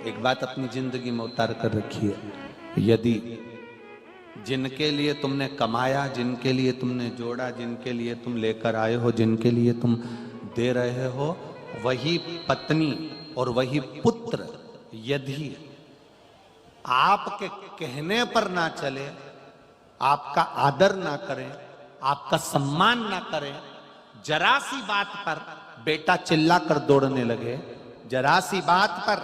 एक बात अपनी जिंदगी में उतार कर रखिए, यदि जिनके लिए तुमने कमाया, जिनके लिए तुमने जोड़ा, जिनके लिए तुम लेकर आए हो, जिनके लिए तुम दे रहे हो, वही पत्नी और वही पुत्र यदि आपके कहने पर ना चले, आपका आदर ना करें, आपका सम्मान ना करें, जरा सी बात पर बेटा चिल्लाकर दौड़ने लगे, जरा सी बात पर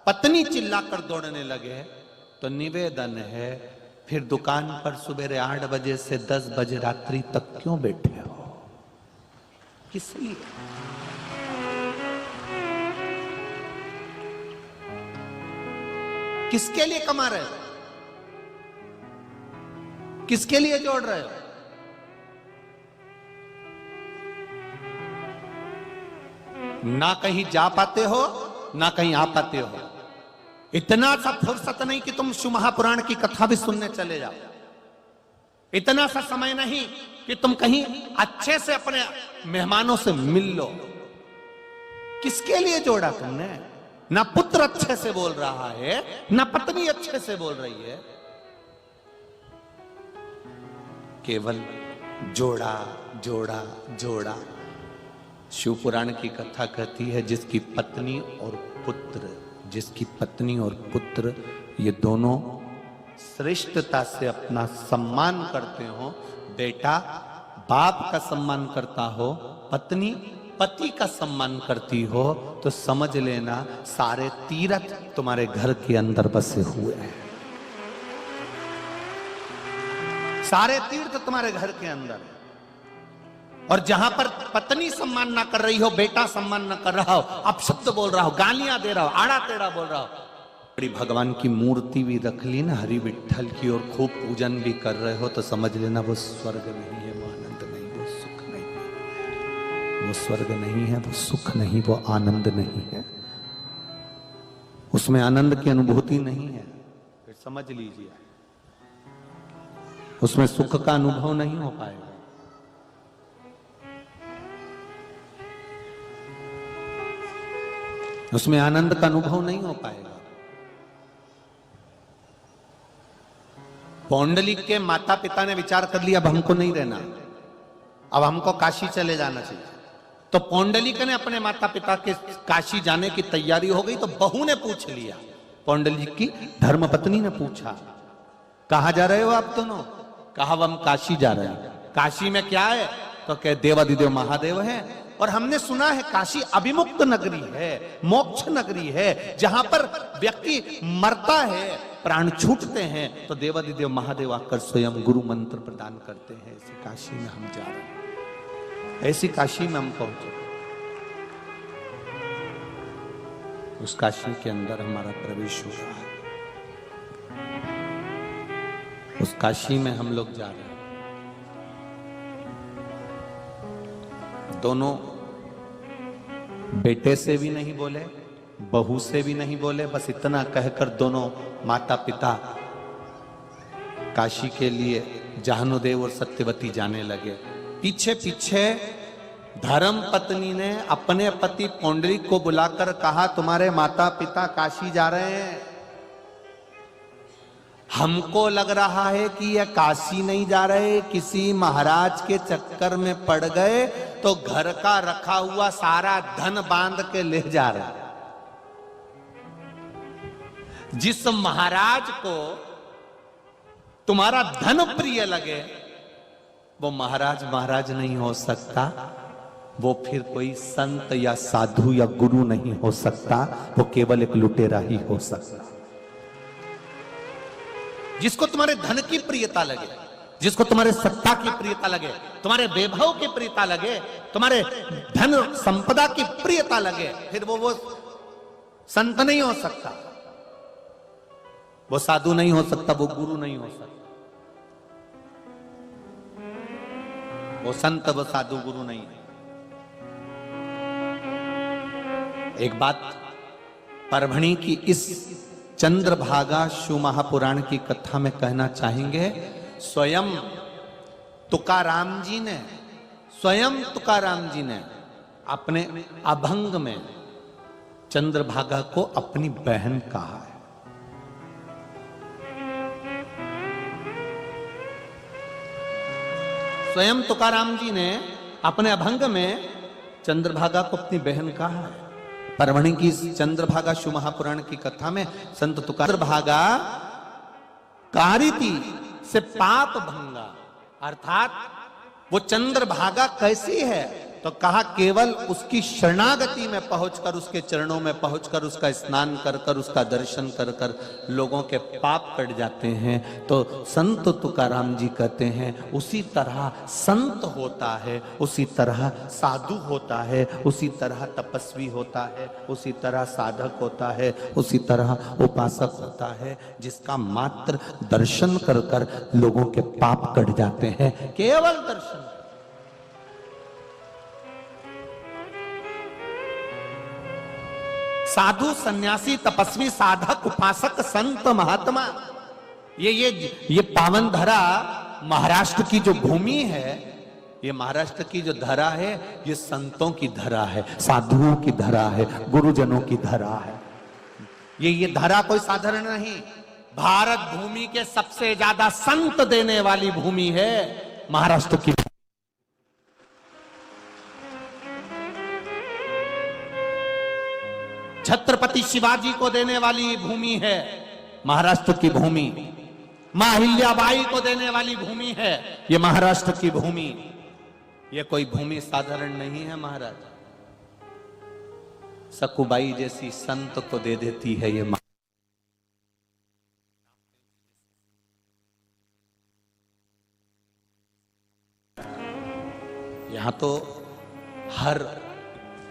पत्नी चिल्लाकर दौड़ने लगे, तो निवेदन है फिर दुकान पर सुबह 8 बजे से 10 बजे रात्रि तक क्यों बैठे हो? किस लिए? किसके लिए कमा रहे हो? किसके लिए जोड़ रहे हो? ना कहीं जा पाते हो, ना कहीं आ पाते हो। इतना सा फुर्सत नहीं कि तुम शिव महापुराण की कथा भी सुनने चले जाओ। इतना सा समय नहीं कि तुम कहीं अच्छे से अपने मेहमानों से मिल लो। किसके लिए जोड़ा तुमने? ना पुत्र अच्छे से बोल रहा है, ना पत्नी अच्छे से बोल रही है, केवल जोड़ा जोड़ा जोड़ा। शिव पुराण की कथा कहती है जिसकी पत्नी और पुत्र, जिसकी पत्नी और पुत्र ये दोनों श्रेष्ठता से अपना सम्मान करते हो, बेटा बाप का सम्मान करता हो, पत्नी पति का सम्मान करती हो, तो समझ लेना सारे तीर्थ तुम्हारे घर के अंदर बसे हुए हैं। सारे तीर्थ तुम्हारे घर के अंदर। और जहां पर पत्नी सम्मान ना कर रही हो, बेटा सम्मान ना कर रहा हो, अपशब्द बोल रहा हो, गालियां दे रहा हो, आड़ा टेढ़ा बोल रहा हो, बड़ी भगवान की मूर्ति भी रख ली ना हरि विठ्ठल की और खूब पूजन भी कर रहे हो, तो समझ लेना वो स्वर्ग नहीं है, वो आनंद नहीं, वो सुख नहीं है। वो स्वर्ग नहीं है, वो सुख नहीं, वो आनंद नहीं है, उसमें आनंद की अनुभूति नहीं है। फिर समझ लीजिए उसमें सुख का अनुभव नहीं हो पाएगा। उसमें आनंद का अनुभव नहीं हो पाएगा। पौंडलिक के माता पिता ने विचार कर लिया अब हमको नहीं रहना, अब हमको काशी चले जाना चाहिए। तो पौंडलिक ने अपने माता पिता के काशी जाने की तैयारी हो गई, तो बहू ने पूछ लिया, पौंडलिक की धर्मपत्नी ने पूछा, कहां जा रहे हो आप दोनों? कहा हम काशी जा रहे हैं। काशी में क्या है? तो कह देवादिदेव महादेव है, और हमने सुना है काशी अभिमुक्त नगरी है, मोक्ष नगरी है, जहां पर व्यक्ति मरता है, प्राण छूटते हैं, तो देवादिदेव महादेव आकर स्वयं गुरु मंत्र प्रदान करते हैं। ऐसी काशी में हम जा रहे हैं, ऐसी काशी में हम पहुंचे। उस काशी के अंदर हमारा प्रवेश हो रहा है, उस काशी में हम लोग जा रहे हैं। दोनों बेटे से भी नहीं बोले, बहू से भी नहीं बोले, बस इतना कहकर दोनों माता पिता काशी के लिए जाहनुदेव और सत्यवती जाने लगे। पीछे पीछे धर्म पत्नी ने अपने पति पौंडरिक को बुलाकर कहा, तुम्हारे माता पिता काशी जा रहे हैं। हमको लग रहा है कि यह काशी नहीं जा रहे, किसी महाराज के चक्कर में पड़ गए, तो घर का रखा हुआ सारा धन बांध के ले जा रहे। जिस महाराज को तुम्हारा धन प्रिय लगे, वो महाराज महाराज नहीं हो सकता, वो फिर कोई संत या साधु या गुरु नहीं हो सकता, वो केवल एक लुटेरा ही हो सकता। जिसको तुम्हारे धन की प्रियता लगे, जिसको तुम्हारे सत्ता की प्रियता लगे, तुम्हारे वैभव की प्रियता लगे, तुम्हारे धन संपदा की प्रियता लगे, फिर वो संत नहीं हो सकता, वो साधु नहीं हो सकता, वो गुरु नहीं हो सकता, वो संत वो साधु गुरु नहीं है। एक बात परभणी की इस चंद्रभागा शिव महापुराण की कथा में कहना चाहेंगे। स्वयं तुकाराम जी ने अपने अभंग में चंद्रभागा को अपनी बहन कहा है। स्वयं तुकाराम जी ने अपने अभंग में चंद्रभागा को अपनी बहन कहा है। परवणी की चंद्रभागा शिव महापुराण की कथा में संत तुकार चंद्रभागा कारिति से पाप भंगा, अर्थात वो चंद्रभागा कैसी है तो कहा केवल उसकी शरणागति में पहुंचकर, उसके चरणों में पहुंचकर, उसका स्नान कर कर, उसका दर्शन कर कर लोगों के पाप कट जाते हैं। तो संत तुकाराम जी कहते हैं उसी तरह संत होता है, उसी तरह साधु होता है, उसी तरह तपस्वी होता है, उसी तरह साधक होता है, उसी तरह उपासक होता है, जिसका मात्र दर्शन कर कर लोगों के पाप कट जाते हैं। केवल दर्शन। साधु, सन्यासी, तपस्वी, साधक, उपासक, संत, महात्मा, ये पावन धरा महाराष्ट्र की जो भूमि है, ये महाराष्ट्र की जो धरा है, ये संतों की धरा है, साधुओं की धरा है, गुरुजनों की धरा है। ये धरा कोई साधारण नहीं। भारत भूमि के सबसे ज्यादा संत देने वाली भूमि है महाराष्ट्र की। छत्रपति शिवाजी को देने वाली भूमि है महाराष्ट्र की भूमि। मां अहिल्याबाई को देने वाली भूमि है ये महाराष्ट्र की भूमि। ये कोई भूमि साधारण नहीं है महाराज। सकुबाई जैसी संत को दे देती है ये। यहां तो हर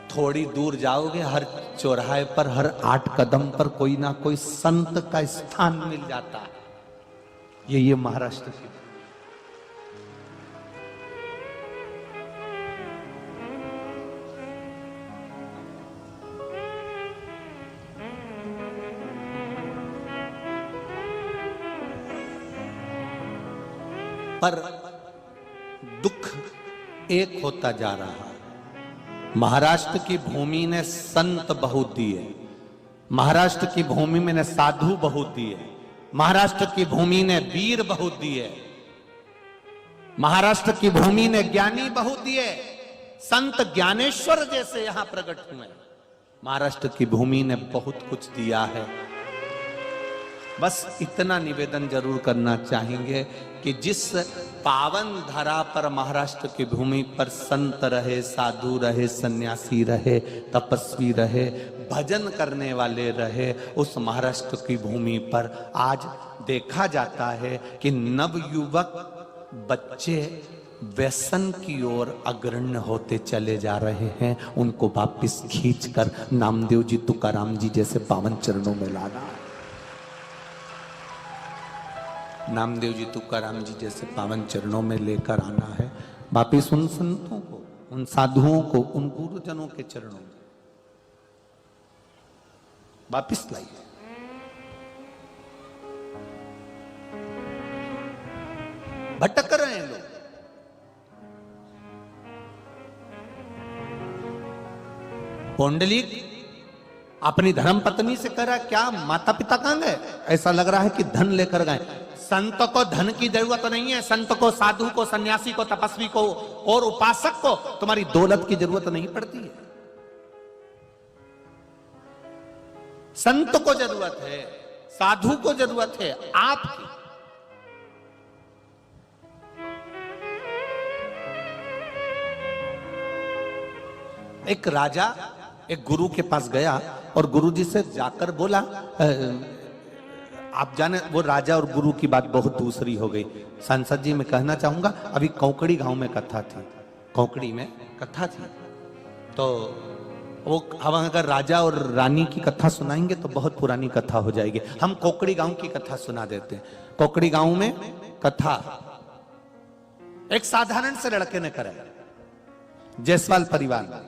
थोड़ी दूर जाओगे, हर चौराहे पर, हर 8 कदम पर कोई ना कोई संत का स्थान मिल जाता है। ये महाराष्ट्र की। पर दुख एक होता जा रहा है। महाराष्ट्र की भूमि ने संत बहुत दिए, महाराष्ट्र की भूमि में ने साधु बहुत दिए, महाराष्ट्र की भूमि ने वीर बहुत दिए, महाराष्ट्र की भूमि ने ज्ञानी बहुत दिए। संत ज्ञानेश्वर जैसे यहां प्रकट हुए। महाराष्ट्र की भूमि ने बहुत कुछ दिया है। बस इतना निवेदन जरूर करना चाहेंगे कि जिस पावन धरा पर महाराष्ट्र की भूमि पर संत रहे, साधु रहे, सन्यासी रहे, तपस्वी रहे, भजन करने वाले रहे, उस महाराष्ट्र की भूमि पर आज देखा जाता है कि नवयुवक बच्चे व्यसन की ओर अग्रण्य होते चले जा रहे हैं। उनको वापिस खींचकर नामदेव जी, तुकाराम जी जैसे पावन चरणों में लाना है। नामदेव जी, तुकाराम जी जैसे पावन चरणों में लेकर आना है। वापिस उन संतों को, उन साधुओं को, उन गुरुजनों के चरणों में वापिस लाइए। भटक रहे हैं लोग। पुंडलीक अपनी धर्म पत्नी से कह रहा, क्या माता पिता कहां गए? ऐसा लग रहा है कि धन लेकर गए। संत को धन की जरूरत नहीं है। संत को, साधु को, सन्यासी को, तपस्वी को और उपासक को तुम्हारी दौलत की जरूरत नहीं पड़ती है। संत को जरूरत है, साधु को जरूरत है आपकी। एक राजा एक गुरु के पास गया और गुरु जी से जाकर बोला, आप जाने वो राजा और गुरु की बात बहुत दूसरी हो गई। सांसद जी मैं कहना चाहूंगा, अभी कौकड़ी गांव में कथा थी, कौकड़ी में कथा थी, तो वो हम अगर राजा और रानी की कथा सुनाएंगे तो बहुत पुरानी कथा हो जाएगी। हम कौकड़ी गांव की कथा सुना देते हैं। कौकड़ी गांव में कथा एक साधारण से लड़के ने करा, जायसवाल परिवार,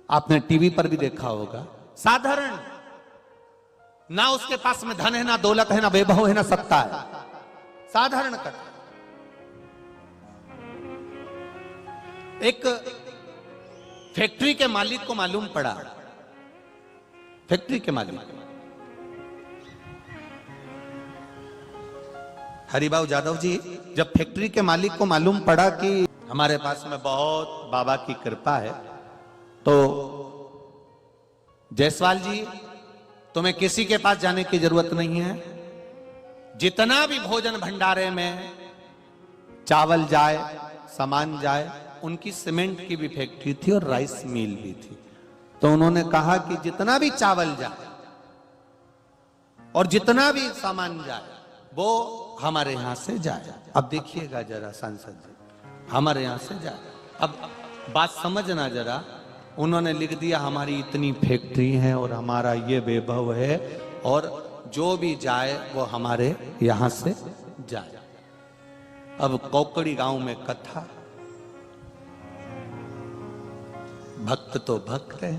आपने टीवी पर भी देखा होगा। साधारण, ना उसके पास में धन है, ना दौलत है, ना वैभव है, ना सत्ता है। साधारण कथा। एक फैक्ट्री के मालिक को मालूम पड़ा फैक्ट्री के मालिक। हरिभाऊ जादव जी, जब फैक्ट्री के मालिक को मालूम पड़ा कि हमारे पास में बहुत बाबा की कृपा है, तो जायसवाल जी तुम्हें किसी के पास जाने की जरूरत नहीं है, जितना भी भोजन भंडारे में चावल जाए, सामान जाए, उनकी सीमेंट की भी फैक्ट्री थी और राइस मिल भी थी, तो उन्होंने कहा कि जितना भी चावल जाए और जितना भी सामान जाए वो हमारे यहां से जाए। अब देखिएगा जरा सांसद जी, हमारे यहां से जाए। अब बात समझना जरा, उन्होंने लिख दिया हमारी इतनी फैक्ट्री है और हमारा ये वैभव है और जो भी जाए वो हमारे यहां से जाए। अब कोकड़ी गांव में कथा, भक्त तो भक्त है,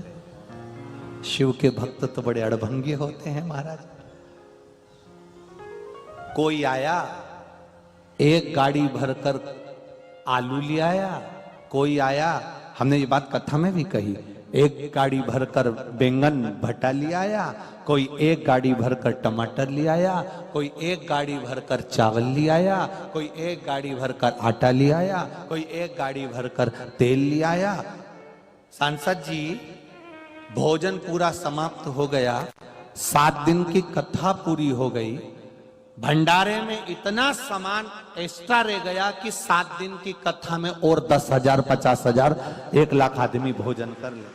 शिव के भक्त तो बड़े अड़भंगी होते हैं महाराज। कोई आया, एक गाड़ी भरकर आलू ले आया, कोई आया, हमने ये बात कथा में भी कही, एक गाड़ी भरकर बैंगन भट्टा ले आया, कोई एक गाड़ी भरकर टमाटर ले आया, कोई एक गाड़ी भरकर चावल ले आया, कोई एक गाड़ी भरकर आटा ले आया, कोई एक गाड़ी भरकर तेल ले आया। सांसद जी, भोजन पूरा समाप्त हो गया, 7 दिन की कथा पूरी हो गई, भंडारे में इतना सामान एक्स्ट्रा रह गया कि 7 दिन की कथा में और 10,000, 50,000, 1 लाख आदमी भोजन कर ले।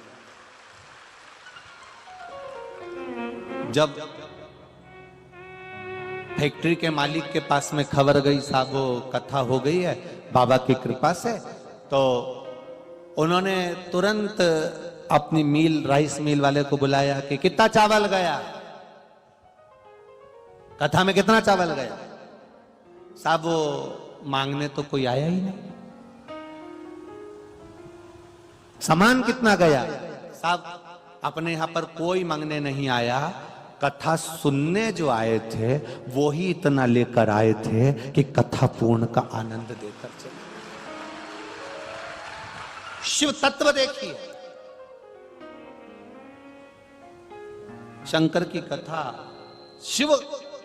जब फैक्ट्री के मालिक के पास में खबर गई, साहब वो कथा हो गई है बाबा की कृपा से, तो उन्होंने तुरंत अपनी मिल, राइस मिल वाले को बुलाया कि कितना चावल गया, कथा में कितना चावल गया। साहब वो मांगने तो कोई आया ही नहीं। सामान कितना गया, साहब अपने यहां पर कोई मांगने नहीं आया, कथा सुनने जो आए थे वो ही इतना लेकर आए थे कि कथा पूर्ण का आनंद देकर चले। शिव तत्व देखिए, शंकर की कथा, शिव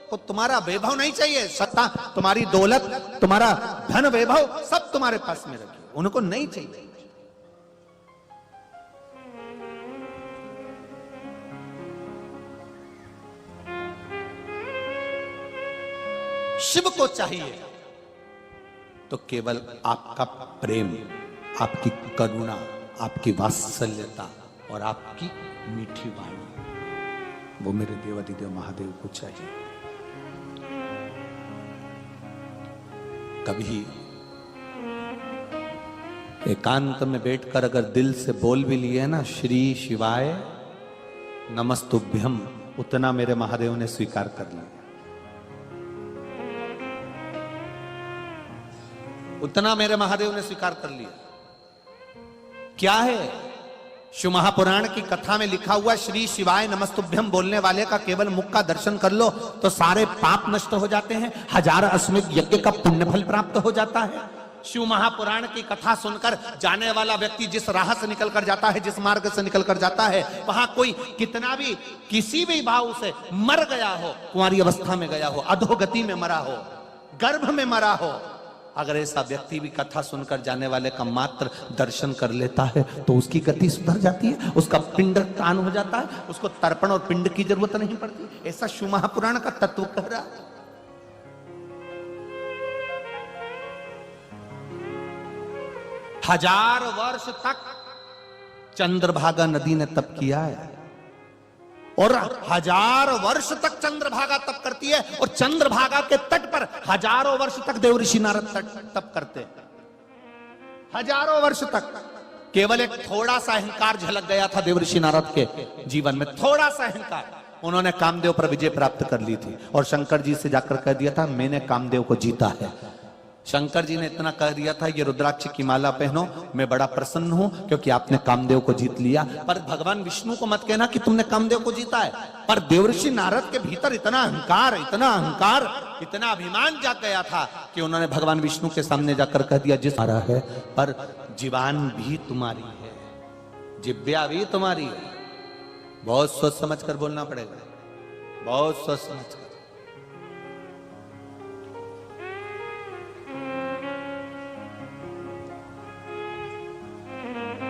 को तुम्हारा वैभव नहीं चाहिए, सत्ता, तुम्हारी दौलत, तुम्हारा धन वैभव सब तुम्हारे पास में रखिए, उनको नहीं चाहिए। शिव को चाहिए तो केवल आपका प्रेम, आपकी करुणा, आपकी वात्सल्यता और आपकी मीठी वाणी, वो मेरे देवाधिदेव महादेव को चाहिए। कभी एकांत में बैठकर अगर दिल से बोल भी लिए ना, श्री शिवाय नमस्तुभ्यम, उतना मेरे महादेव ने स्वीकार कर लिया, उतना मेरे महादेव ने स्वीकार कर लिया। क्या है? शिव महापुराण की कथा में लिखा हुआ, श्री शिवाय नमस्तुभ्यम बोलने वाले का केवल मुख का दर्शन कर लो तो सारे पाप नष्ट हो जाते हैं, 1000 अश्वमेध यज्ञ का पुण्य फल प्राप्त हो जाता है। शिव महापुराण की कथा सुनकर जाने वाला व्यक्ति जिस राह से निकल कर जाता है, जिस मार्ग से निकल कर जाता है, वहां कोई कितना भी किसी भी भाव से मर गया हो, कुंवारी अवस्था में गया हो, अधोगति में मरा हो, गर्भ में मरा हो, अगर ऐसा व्यक्ति भी कथा सुनकर जाने वाले का मात्र दर्शन कर लेता है तो उसकी गति सुधर जाती है, उसका पिंड कान हो जाता है, उसको तर्पण और पिंड की जरूरत नहीं पड़ती। ऐसा शिव महापुराण का तत्व कह रहा है। 1000 वर्ष तक चंद्रभागा नदी ने तप किया है और 1000 वर्ष तक चंद्रभागा तप करती है, और चंद्रभागा के तट पर हजारों वर्ष तक देवऋषि नारद तप करते हैं। 1000 वर्ष तक। केवल एक थोड़ा सा अहंकार झलक गया था देवऋषि नारद के जीवन में, थोड़ा सा अहंकार, उन्होंने कामदेव पर विजय प्राप्त कर ली थी और शंकर जी से जाकर कह दिया था मैंने कामदेव को जीता है। शंकर जी ने इतना कह दिया था, ये रुद्राक्ष की माला पहनो, मैं बड़ा प्रसन्न हूं क्योंकि आपने कामदेव को जीत लिया। पर भगवान विष्णु को मत कहना कि तुमने कामदेव को जीता है। पर देवऋषि नारद के भीतर इतना अहंकार, इतना अभिमान जाग गया था कि उन्होंने भगवान विष्णु के सामने जाकर कह दिया, जिस आ रहा है पर जीवान भी तुम्हारी है, जिव्या भी तुम्हारी है, बहुत सोच समझ कर बोलना पड़ेगा, बहुत सोच समझ कर।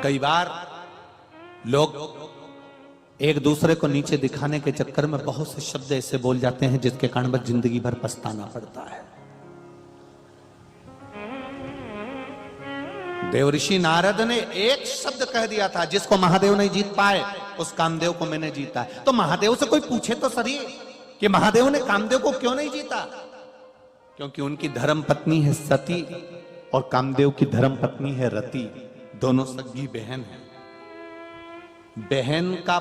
कई बार लोग एक दूसरे को नीचे दिखाने के चक्कर में बहुत से शब्द ऐसे बोल जाते हैं जिसके कारण बस जिंदगी भर पछताना पड़ता है। देवऋषि नारद ने एक शब्द कह दिया था जिसको महादेव नहीं जीत पाए, उस कामदेव को मैंने जीता है। तो महादेव से कोई पूछे तो सही कि महादेव ने कामदेव को क्यों नहीं जीता? क्योंकि उनकी धर्म पत्नी है सती और कामदेव की धर्म पत्नी है रति, दोनों सगी बहन है। बहन का